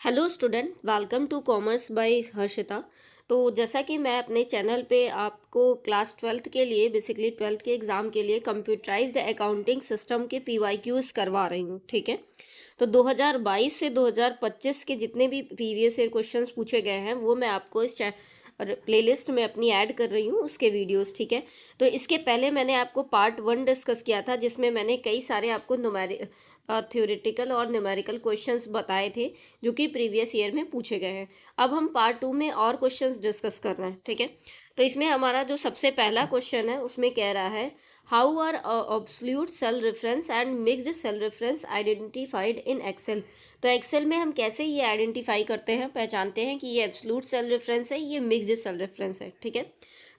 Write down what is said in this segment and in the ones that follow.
Hello student, welcome to commerce by Harshita. तो जैसा कि मैं अपने चैनल पे आपको क्लास 12th के लिए बेसिकली 12th के एग्ज़ाम के लिए कंप्यूटराइज्ड अकाउंटिंग सिस्टम के पीवाईक्यूज़ करवा रही हूँ, ठीक है। तो 2022 से 2025 के जितने भी प्रीवियस ईयर क्वेश्चंस पूछे गए हैं वो मैं आपको इस प्लेलिस्ट में अपनी ऐड कर रही हूँ उसके वीडियोस, ठीक है। तो इसके पहले मैंने आपको पार्ट 1 डिस्कस किया था जिसमें मैंने कई सारे आपको थ्योरेटिकल और न्यूमेरिकल क्वेश्चंस बताए थे जो कि प्रीवियस ईयर में पूछे गए हैं। अब हम पार्ट 2 में और क्वेश्चंस डिस्कस कर रहे हैं, ठीक है। तो इसमें हमारा जो सबसे पहला क्वेश्चन है उसमें कह रहा है how are absolute cell reference and mixed cell reference identified in Excel. तो एक्सेल में हम कैसे ये आइडेंटिफाई करते हैं, पहचानते हैं कि ये एब्सोल्यूट सेल रेफरेंस है, ये मिक्स्ड सेल रेफरेंस है, ठीक है।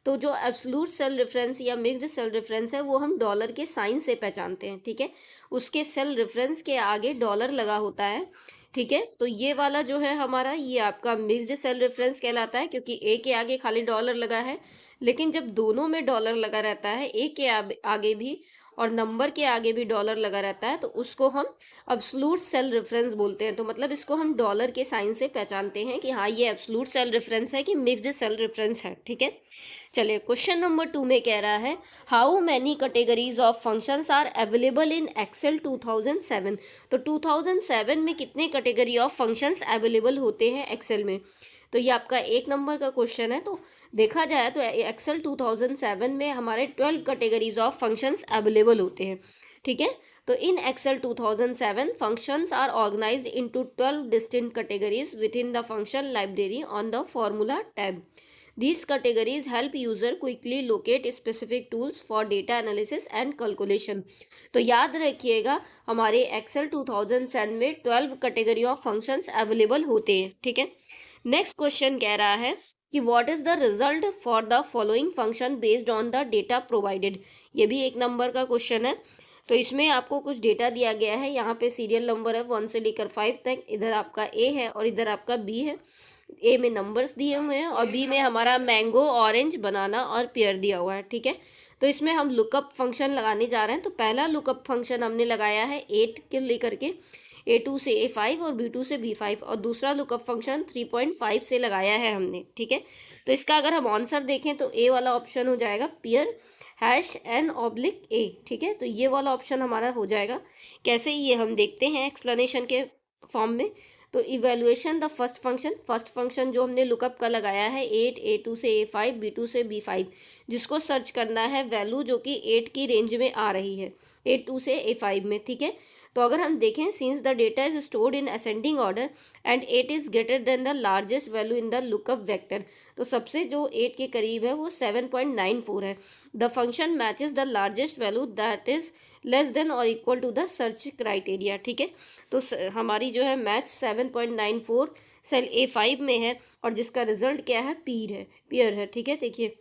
तो जो एब्सोल्यूट सेल रेफरेंस या मिक्स्ड सेल रेफरेंस है वो हम डॉलर के साइन से पहचानते हैं, ठीक है। उसके सेल रेफरेंस के आगे डॉलर लगा होता है, ठीक है। तो ये वाला जो है हमारा, ये आपका मिक्स्ड सेल रेफरेंस कहलाता है क्योंकि ए के आगे खाली डॉलर लगा है। लेकिन जब दोनों में डॉलर लगा रहता है, ए के आगे भी और नंबर के आगे भी डॉलर लगा रहता है, तो उसको हम एब्सोल्यूट सेल रेफरेंस बोलते हैं। तो मतलब इसको हम डॉलर के साइन से पहचानते हैं कि हाँ ये एब्सोल्यूट सेल रेफरेंस है कि मिक्स्ड सेल रेफरेंस है, ठीक है। चलिए क्वेश्चन नंबर 2 में कह रहा है how many categories of functions are available in Excel 2007। तो 2007 में कितने कैटेगरी ऑफ फंक्शंस अवेलेबल होते हैं एक्सेल में। तो ये आपका 1 नंबर का क्वेश्चन है। तो देखा जाए तो एक्सेल 2007 में हमारे 12 कैटेगरीज ऑफ फंक्शंस अवेलेबल होते हैं, ठीक है। तो in Excel 2007 functions are organized into 12 distinct categories within the function library on the formula tab. These categories help user quickly locate specific tools for data analysis and calculation. तो याद रखिएगा हमारे Excel 2007 में 12 कैटेगरी ऑफ फंक्शंस अवेलेबल होते हैं, ठीक है। Next question कह रहा है कि what is the result for the following function based on the data provided. ये भी 1 नंबर का क्वेश्चन है। तो इसमें आपको कुछ डेटा दिया गया है, यहाँ पे सीरियल नंबर है 1 से लेकर 5 तक, इधर आपका ए है और इधर आपका बी है। ए में नंबर्स दिए हुए हैं और बी में हमारा मैंगो, ऑरेंज, बनाना और पेयर दिया हुआ है, ठीक है। तो इसमें हम लुकअप फंक्शन लगाने जा रहे हैं। तो पहला लुकअप फंक्शन हमने लगाया है 8 के लेकर के A2 से A5 और B2 से B5, और दूसरा लुकअप फंक्शन 3.5 से लगाया है हमने, ठीक है। तो इसका अगर हम आंसर देखें तो ए वाला ऑप्शन हो जाएगा पेयर #n/a, ठीक है। तो ये वाला ऑप्शन हमारा हो जाएगा। कैसे ये हम देखते हैं एक्सप्लेनेशन के फॉर्म में। तो इवेल्युएशन द फर्स्ट फंक्शन जो हमने लुकअप का लगाया है 8, A2 से A5, B2 से B5, जिसको सर्च करना है वैल्यू जो कि 8 की रेंज में आ रही है A2 से A5 में, ठीक है। तो अगर हम देखें since the data is stored in ascending order and 8 is greater than the largest value in the lookup vector. तो सबसे जो 8 के करीब है वो 7.94 है। The function matches the largest value that is less than और equal to the search criteria, ठीक है। तो हमारी जो है मैच 7.94 सेल A5 में है और जिसका रिजल्ट क्या है, पेयर है, ठीक है। देखिए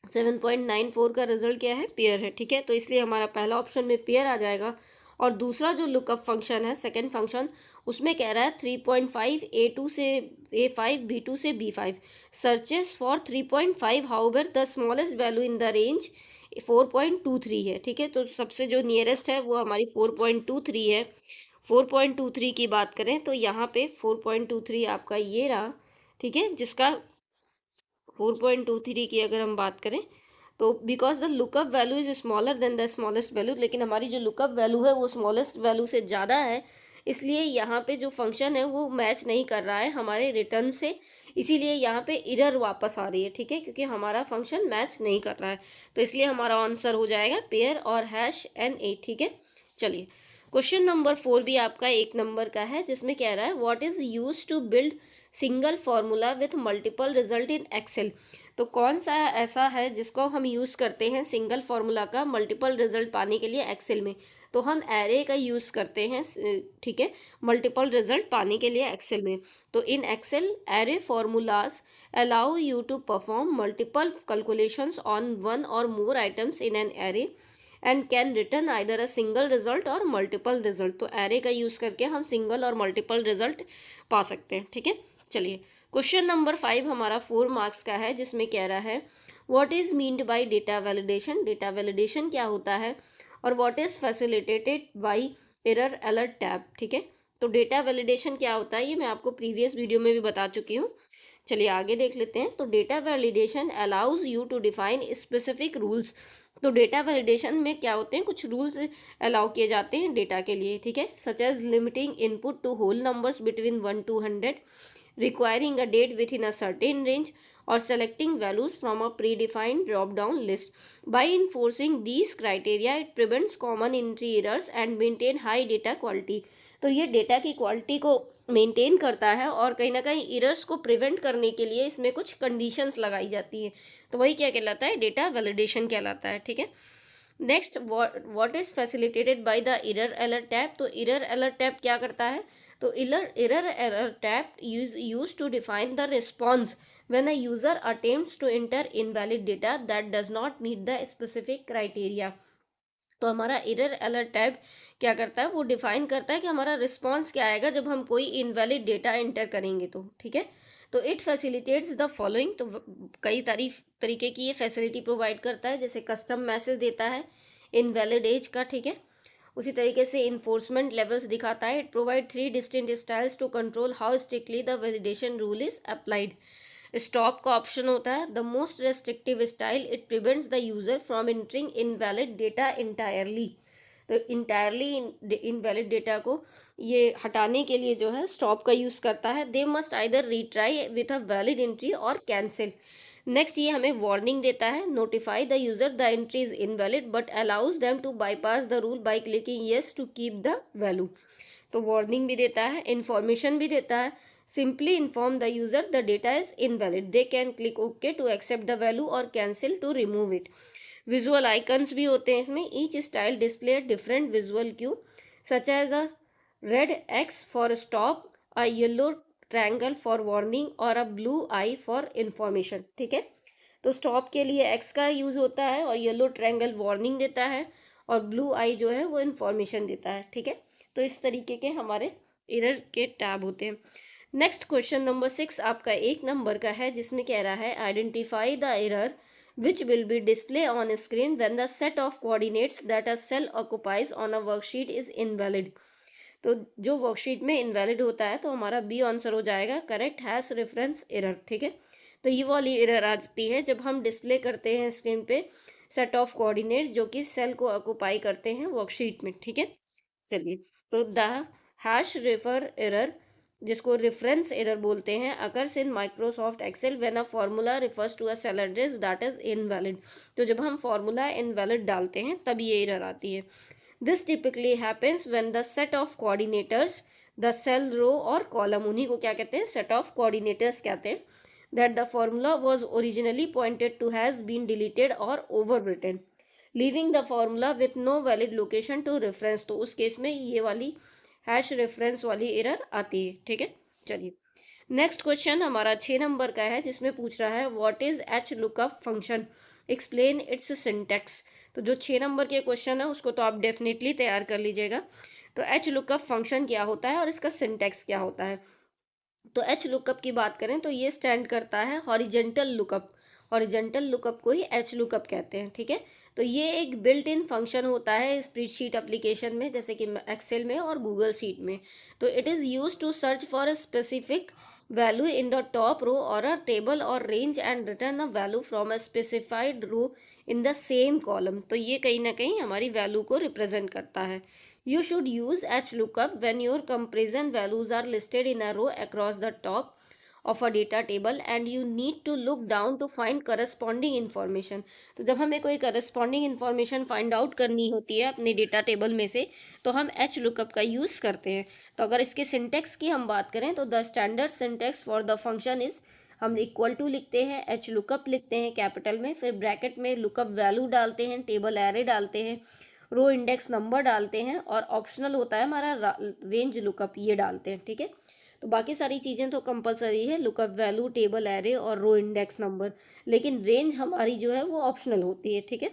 7.94 का रिजल्ट क्या है, पेयर है, ठीक है। तो इसलिए हमारा पहला ऑप्शन में पेयर आ जाएगा। और दूसरा जो लुकअप फंक्शन है सेकंड फंक्शन, उसमें कह रहा है 3.5 A2 से A5, B2 से B5 searches for 3.5, however the smallest value in the range 4.23 है, ठीक है। तो सबसे जो नियरेस्ट है वो हमारी 4.23 है। 4.23 की बात करें तो यहाँ पे 4.23 आपका ये रहा, ठीक है। जिसका 4.23 की अगर हम बात करें तो because the lookup value is smaller than the smallest value, लेकिन हमारी जो लुकअप वैल्यू है वो स्मॉलेस्ट वैल्यू से ज़्यादा है, इसलिए यहाँ पे जो फंक्शन है वो मैच नहीं कर रहा है हमारे रिटर्न से। इसीलिए यहाँ पे एरर वापस आ रही है, ठीक है, क्योंकि हमारा फंक्शन मैच नहीं कर रहा है। तो इसलिए हमारा आंसर हो जाएगा पेयर और #n8, ठीक है। चलिए क्वेश्चन नंबर 4 भी आपका 1 नंबर का है जिसमें कह रहा है what is use to build single formula with multiple result in Excel. तो कौन सा ऐसा है जिसको हम यूज़ करते हैं सिंगल फार्मूला का मल्टीपल रिजल्ट पाने के लिए एक्सेल में। तो हम एरे का यूज़ करते हैं, ठीक है, मल्टीपल रिजल्ट पाने के लिए एक्सेल में। तो in Excel array formulas allow you to perform multiple calculations on one और more items in an array and can return either a single result और मल्टीपल रिजल्ट। तो एरे का यूज़ करके हम सिंगल और मल्टीपल रिजल्ट पा सकते हैं, ठीक है। चलिए क्वेश्चन नंबर 5 हमारा 4 मार्क्स का है जिसमें कह रहा है what is meant by data validation. Data validation क्या होता है और what is facilitated bye error alert tab, ठीक है। तो डेटा वैलिडेशन क्या होता है ये मैं आपको प्रीवियस वीडियो में भी बता चुकी हूँ। चलिए आगे देख लेते हैं। तो data validation allows you to define specific rules. तो डेटा वैलिडेशन में क्या होते हैं, कुछ रूल्स अलाउ किए जाते हैं डेटा के लिए, ठीक है, such as limiting input to whole numbers between 1 to 100, requiring a date within a certain range, or selecting values from a predefined drop-down list. By enforcing these criteria, it prevents common entry errors and maintain high data quality. तो ये data की quality को maintain करता है और कहीं ना कहीं इरर्स को प्रिवेंट करने के लिए इसमें कुछ कंडीशंस लगाई जाती हैं। तो वही क्या कहलाता है, डेटा वैलिडेशन कहलाता है, ठीक है। Next, what is facilitated by the error alert tab. तो एरर अलर्ट टैब क्या करता है, तो error alert tab is used to define the response when a user attempts to enter invalid data that does not meet the specific criteria. तो हमारा error alert tab क्या करता है, वो डिफाइन करता है कि हमारा रिस्पॉन्स क्या आएगा जब हम कोई इनवैलिड डेटा एंटर करेंगे, तो ठीक है। तो इट फैसिलिटेट्स द फॉलोइंग। तो कई तरीके की ये फैसिलिटी प्रोवाइड करता है, जैसे कस्टम मैसेज देता है इनवैलिड एज का, ठीक है। उसी तरीके से इन्फोर्समेंट लेवल्स दिखाता है। It provide 3 distinct styles to control how strictly the validation rule is applied. Stop का ऑप्शन होता है, the most restrictive style. It prevents the user from entering invalid data entirely. तो इंटायरली इनवैलिड डेटा को ये हटाने के लिए जो है स्टॉप का यूज करता है। They must either retry with a valid entry और कैंसिल। नेक्स्ट, ये हमें वार्निंग देता है, notify the user the entry is invalid but allows them to bypass the rule by clicking yes to keep the value. तो warning भी देता है, information भी देता है। Simply inform the user the data is invalid, they can click okay to accept the value और cancel to remove it. Visual icons भी होते हैं इसमें। Each style display different visual cue such as a red X for stop, a yellow triangle for warning और a blue I for information, ठीक है। तो stop के लिए एक्स का यूज होता है और येलो ट्रायंगल वार्निंग देता है और ब्लू आई जो है वो इंफॉर्मेशन देता है, ठीक है। तो इस तरीके के हमारे एरर के टैब होते हैं। नेक्स्ट क्वेश्चन नंबर 6 आपका 1 नंबर का है, जिसमें कह रहा है identify the error which will be displayed on screen when the set of coordinates that a cell occupies on a worksheet is invalid. तो जो वर्कशीट में इनवैलिड होता है तो हमारा बी आंसर हो जाएगा, करेक्ट हैश रेफरेंस एरर, ठीक है। तो ये वाली एरर आ जाती है जब हम डिस्प्ले करते हैं स्क्रीन पे सेट ऑफ कोऑर्डिनेट्स जो कि सेल को ऑक्यूपाई करते हैं वर्कशीट में, ठीक है। चलिए, तो द हैश रेफर एरर, जिसको रेफरेंस एरर बोलते हैं, occurs in Microsoft Excel when a formula refers to a cell address that is invalid. तो जब हम फार्मूला इनवैलिड डालते हैं तब ये एरर आती है। This typically happens when the set of coordinators, the cell row और कॉलम, उन्हीं को क्या कहते हैं, सेट ऑफ कोऑर्डिनेटर्स कहते हैं, that the formula was originally pointed to has been deleted और overwritten, leaving the formula with no valid location to reference. तो उस केस में ये वाली हैश रेफरेंस वाली एरर आती है, ठीक है। चलिए, नेक्स्ट क्वेश्चन हमारा 6 नंबर का है, जिसमें पूछ रहा है what is H lookup function, explain it's syntax. तो जो 6 नंबर के क्वेश्चन है उसको तो आप डेफिनेटली तैयार कर लीजिएगा। तो एच लुकअप फंक्शन क्या होता है और इसका सिंटैक्स क्या होता है। तो एच लुकअप की बात करें तो ये स्टैंड करता है हॉरिजेंटल लुकअप। हॉरिजेंटल लुकअप को ही एच लुकअप कहते हैं, ठीक है। तो ये एक बिल्ट इन फंक्शन होता है स्प्रेडशीट एप्लीकेशन में, जैसे कि एक्सेल में और गूगल शीट में। तो it is use to search for a specific value in the top row और अ टेबल और range and return a value from a specified row in the same column. तो ये कहीं ना कहीं हमारी वैल्यू को रिप्रेजेंट करता है। You should use HLOOKUP when your comparison values are listed in a row across the top of a data table and you need to look down to find corresponding information. तो जब हमें कोई corresponding information find out करनी होती है अपने data table में से तो हम HLOOKUP का यूज़ करते हैं। तो अगर इसके सिंटेक्स की हम बात करें तो the standard syntax for the function is, हम इक्वल टू लिखते हैं, HLOOKUP लिखते हैं कैपिटल में, फिर ब्रैकेट में लुकअप वैल्यू डालते हैं, टेबल एरे डालते हैं, रो इंडेक्स नंबर डालते हैं और ऑप्शनल होता है हमारा रेंज लुकअप, ये डालते हैं, ठीक है। तो बाकी सारी चीज़ें तो कंपलसरी है, लुकअप वैल्यू, टेबल एरे और रो इंडेक्स नंबर, लेकिन रेंज हमारी जो है वो ऑप्शनल होती है, ठीक है।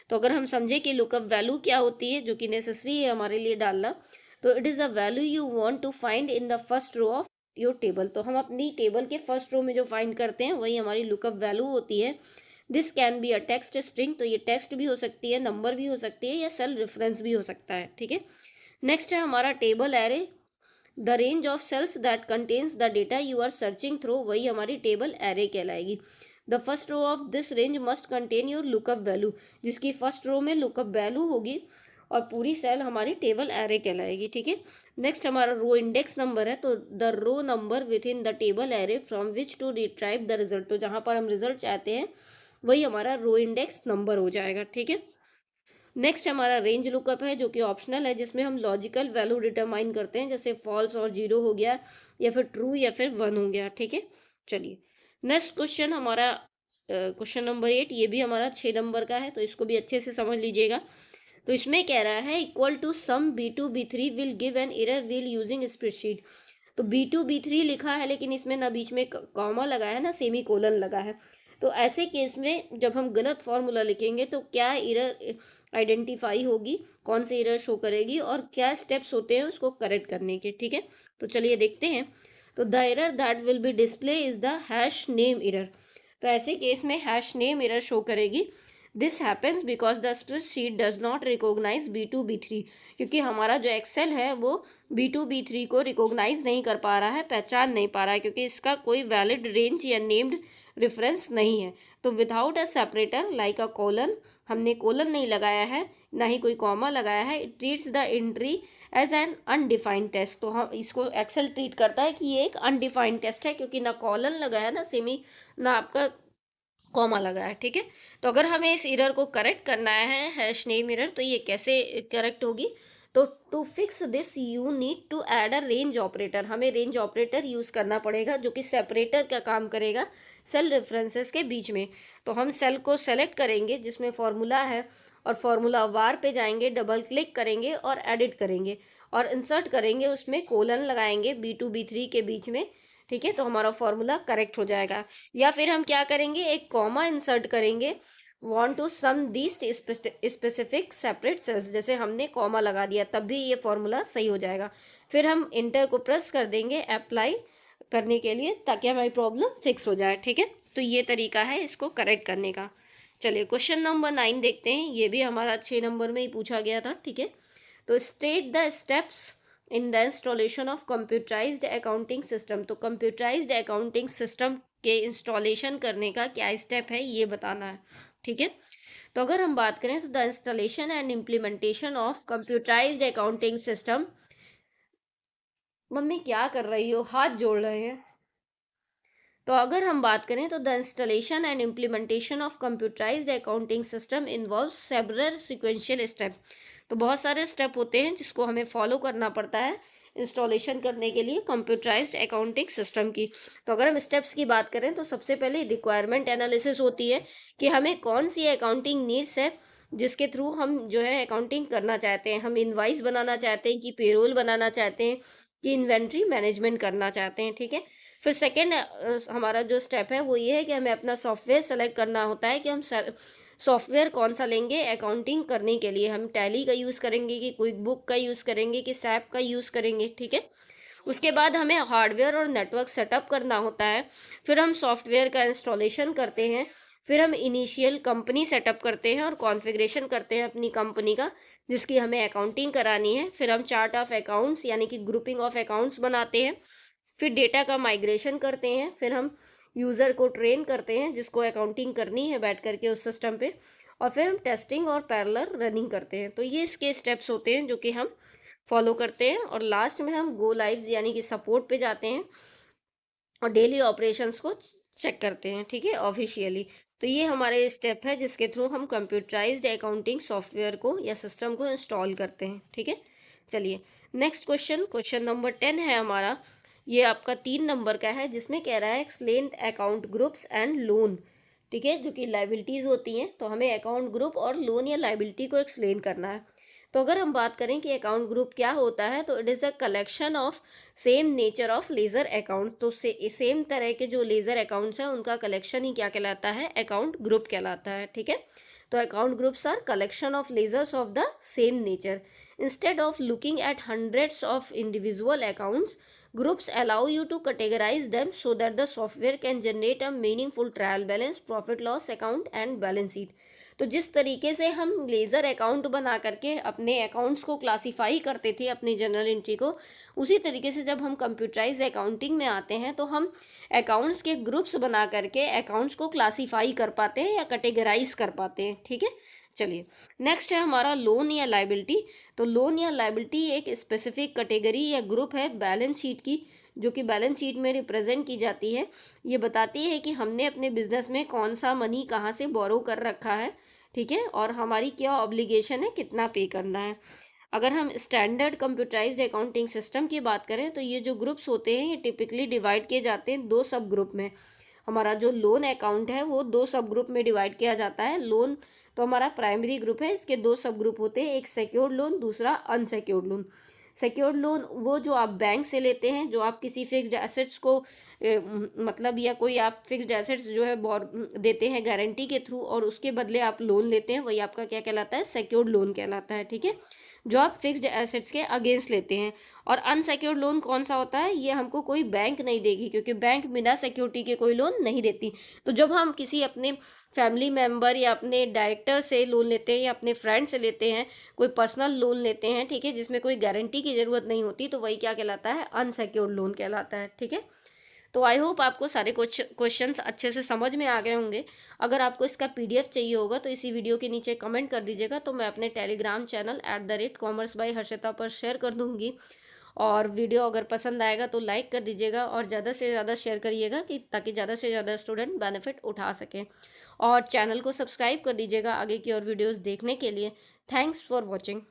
तो अगर हम समझे कि लुकअप वैल्यू क्या होती है जो कि नेसेसरी है हमारे लिए डालना, तो it is a value you want to find in the first row of your table. तो हम अपनी टेबल के फर्स्ट रो में जो फाइंड करते हैं वही हमारी लुकअप वैल्यू होती है। This can be a text string, तो ये टेक्स्ट भी हो सकती है, नंबर भी हो सकती है या सेल रेफरेंस भी हो सकता है, ठीक है। नेक्स्ट है हमारा table array, the range of cells that contains the data you are searching through, वही हमारी टेबल एरे कहलाएगी। The first row of this range must contain your lookup value, जिसकी फर्स्ट रो में लुकअप वैल्यू होगी और पूरी cell हमारी table array कहलाएगी। ठीक है, नेक्स्ट हमारा रो इंडेक्स नंबर है, तो the row number within the table array from which to retrieve the result, तो जहाँ पर हम रिजल्ट चाहते हैं वही हमारा रो इंडेक्स नंबर हो जाएगा। ठीक है, नेक्स्ट हमारा रेंज लुकअप है जो कि ऑप्शनल है, जिसमें हम लॉजिकल वैल्यू डिटरमाइन करते हैं, जैसे फॉल्स और जीरो हो गया, या फिर ट्रू या फिर वन हो गया। ठीक है, चलिए नेक्स्ट क्वेश्चन हमारा क्वेश्चन नंबर 8, ये भी हमारा 6 नंबर का है, तो इसको भी अच्छे से समझ लीजिएगा। तो इसमें कह रहा है equal to sum B2 B3 will give an error will using spreadsheet. तो B2 B3 लिखा है, लेकिन इसमें ना बीच में कॉमा लगा है ना सेमी कोलन लगा है। तो ऐसे केस में जब हम गलत फॉर्मूला लिखेंगे तो क्या एरर आइडेंटिफाई होगी, कौन सी एरर शो करेगी और क्या स्टेप्स होते हैं उसको करेक्ट करने के। ठीक है, तो चलिए देखते हैं। तो the error that will be display is the hash name error. तो ऐसे केस में हैश नेम एरर शो करेगी। This happens because the spreadsheet does not recognise B2 B3, क्योंकि हमारा जो एक्सेल है वो B2 B3 को रिकॉग्नाइज नहीं कर पा रहा है, पहचान नहीं पा रहा है, क्योंकि इसका कोई वैलिड रेंज या नेम्ड रेफरेंस नहीं है। तो without a separator like a colon, हमने कोलन नहीं लगाया है, ना ही कोई कॉमा लगाया है, it treats the entry as an undefined test. तो हम इसको एक्सेल ट्रीट करता है कि ये एक अनडिफाइंड टेस्ट है, क्योंकि ना कॉलन लगा है ना सेमी ना आपका कॉमा लगा है। ठीक है, तो अगर हमें इस एरर को करेक्ट करना है हैश नेम एरर, तो ये कैसे करेक्ट होगी। तो to fix this you need to add a range operator, हमें रेंज ऑपरेटर यूज़ करना पड़ेगा जो कि सेपरेटर का काम करेगा सेल रेफरेंसेस के बीच में। तो हम सेल को सेलेक्ट करेंगे जिसमें फॉर्मूला है, और फॉर्मूला वार पे जाएंगे, डबल क्लिक करेंगे और एडिट करेंगे और इंसर्ट करेंगे, उसमें कोलन लगाएंगे B2 B3 के बीच में। ठीक है, तो हमारा फॉर्मूला करेक्ट हो जाएगा। या फिर हम क्या करेंगे, एक कॉमा इंसर्ट करेंगे, want to sum these specific separate cells, जैसे हमने कॉमा लगा दिया तब भी ये फॉर्मूला सही हो जाएगा। फिर हम इंटर को प्रेस कर देंगे अप्लाई करने के लिए, ताकि हमारी प्रॉब्लम फिक्स हो जाए। ठीक है, तो ये तरीका है इसको करेक्ट करने का। चलिए क्वेश्चन नंबर 9 देखते हैं, ये भी हमारा 6 नंबर में ही पूछा गया था। ठीक है, तो state the steps in the installation of computerised accounting system. तो कंप्यूटराइज्ड अकाउंटिंग सिस्टम के इंस्टॉलेशन करने का क्या स्टेप है ये बताना है। ठीक है, तो अगर हम बात करें तो the installation and implementation of computerised accounting system, mummy क्या कर रही हो, हाथ जोड़ रहे हैं। तो अगर हम बात करें तो the installation and implementation of computerised accounting system involve several sequential step. तो बहुत सारे स्टेप होते हैं जिसको हमें फॉलो करना पड़ता है इंस्टॉलेशन करने के लिए कंप्यूटराइज्ड अकाउंटिंग सिस्टम की। तो अगर हम स्टेप्स की बात करें तो सबसे पहले रिक्वायरमेंट एनालिसिस होती है कि हमें कौन सी अकाउंटिंग नीड्स है जिसके थ्रू हम जो है अकाउंटिंग करना चाहते हैं। हम इनवाइस बनाना चाहते हैं कि पेरोल बनाना चाहते हैं कि इन्वेंट्री मैनेजमेंट करना चाहते हैं। ठीक है, फिर सेकेंड हमारा जो स्टेप है वो ये है कि हमें अपना सॉफ्टवेयर सेलेक्ट करना होता है कि हम सॉफ्टवेयर कौन सा लेंगे अकाउंटिंग करने के लिए। हम टैली का यूज़ करेंगे कि क्विक बुक का यूज़ करेंगे कि सैप का यूज़ करेंगे। ठीक है, उसके बाद हमें हार्डवेयर और नेटवर्क सेटअप करना होता है। फिर हम सॉफ्टवेयर का इंस्टॉलेशन करते हैं। फिर हम इनिशियल कंपनी सेटअप करते हैं और कॉन्फ़िगरेशन करते हैं अपनी कंपनी का जिसकी हमें अकाउंटिंग करानी है। फिर हम चार्ट ऑफ अकाउंट्स यानी कि ग्रुपिंग ऑफ अकाउंट्स बनाते हैं। फिर डेटा का माइग्रेशन करते हैं। फिर हम यूज़र को ट्रेन करते हैं जिसको अकाउंटिंग करनी है बैठ करके उस सिस्टम पे। और फिर हम टेस्टिंग और पैरेलल रनिंग करते हैं। तो ये इसके स्टेप्स होते हैं जो कि हम फॉलो करते हैं। और लास्ट में हम गो लाइव यानी कि सपोर्ट पे जाते हैं और डेली ऑपरेशंस को चेक करते हैं। ठीक है, ऑफिशियली। तो ये हमारे स्टेप है जिसके थ्रू हम कंप्यूटराइज्ड अकाउंटिंग सॉफ्टवेयर को या सिस्टम को इंस्टॉल करते हैं। ठीक है, चलिए नेक्स्ट क्वेश्चन नंबर 10 है हमारा। ये आपका 3 नंबर का है जिसमें कह रहा है explain account groups and loan. ठीक है, जो कि लाइबिलिटीज़ होती हैं, तो हमें अकाउंट ग्रुप और लोन या लाइबिलिटी को एक्सप्लेन करना है। तो अगर हम बात करें कि अकाउंट ग्रुप क्या होता है, तो it is a collection of same nature of laser account. तो सेम तरह के जो लेज़र अकाउंट्स हैं उनका कलेक्शन ही क्या कहलाता है, अकाउंट ग्रुप कहलाता है। ठीक है, तो account groups are collection of ledgers of the same nature. Instead of looking at hundreds of individual accounts, groups allow you to categorise them so that the software can generate a meaningful trial balance, profit loss account and balance sheet. तो जिस तरीके से हम laser account बना करके अपने accounts को classify करते थे, अपनी जर्नल एंट्री को, उसी तरीके से जब हम कंप्यूटराइज अकाउंटिंग में आते हैं तो हम अकाउंट्स के ग्रुप्स बना करके अकाउंट्स को क्लासीफाई कर पाते हैं या कैटेगराइज कर पाते हैं। ठीक है, चलिए नेक्स्ट है हमारा लोन या लाइबिलिटी। तो लोन या लाइबिलिटी एक स्पेसिफिक कैटेगरी या ग्रुप है बैलेंस शीट की, जो कि बैलेंस शीट में रिप्रेजेंट की जाती है। ये बताती है कि हमने अपने बिजनेस में कौन सा मनी कहाँ से बोरो कर रखा है, ठीक है, और हमारी क्या ऑब्लिगेशन है, कितना पे करना है। अगर हम स्टैंडर्ड कंप्यूटराइज्ड अकाउंटिंग सिस्टम की बात करें तो ये जो ग्रुप्स होते हैं ये टिपिकली डिवाइड किए जाते हैं दो सब ग्रुप में। हमारा जो लोन अकाउंट है वो दो सब ग्रुप में डिवाइड किया जाता है। लोन तो हमारा प्राइमरी ग्रुप है, इसके दो सब ग्रुप होते हैं, एक सिक्योर्ड लोन, दूसरा अनसिक्योर्ड लोन। सिक्योर्ड लोन वो जो आप बैंक से लेते हैं, जो आप किसी फिक्स्ड एसेट्स को मतलब या कोई आप फिक्स्ड एसेट्स जो है देते हैं गारंटी के थ्रू और उसके बदले आप लोन लेते हैं, वही आपका क्या कहलाता है, सिक्योर्ड लोन कहलाता है। ठीक है, जो आप फिक्स्ड एसेट्स के अगेंस्ट लेते हैं। और अनसिक्योर्ड लोन कौन सा होता है, ये हमको कोई बैंक नहीं देगी, क्योंकि बैंक बिना सिक्योरिटी के कोई लोन नहीं देती। तो जब हम किसी अपने फैमिली मेम्बर या अपने डायरेक्टर से लोन लेते हैं या अपने फ्रेंड से लेते हैं, कोई पर्सनल लोन लेते हैं, ठीक है, जिसमें कोई गारंटी की ज़रूरत नहीं होती, तो वही क्या कहलाता है, अनसिक्योर्ड लोन कहलाता है। ठीक है, तो आई होप आपको सारे क्वेश्चंस अच्छे से समझ में आ गए होंगे। अगर आपको इसका पीडीएफ चाहिए होगा तो इसी वीडियो के नीचे कमेंट कर दीजिएगा, तो मैं अपने Telegram channel @commerce by Harshita पर शेयर कर दूंगी। और वीडियो अगर पसंद आएगा तो लाइक कर दीजिएगा और ज़्यादा से ज़्यादा शेयर करिएगा कि ताकि ज़्यादा से ज़्यादा स्टूडेंट बेनिफिट उठा सकें। और चैनल को सब्सक्राइब कर दीजिएगा आगे की और वीडियोज़ देखने के लिए। Thanks for watching.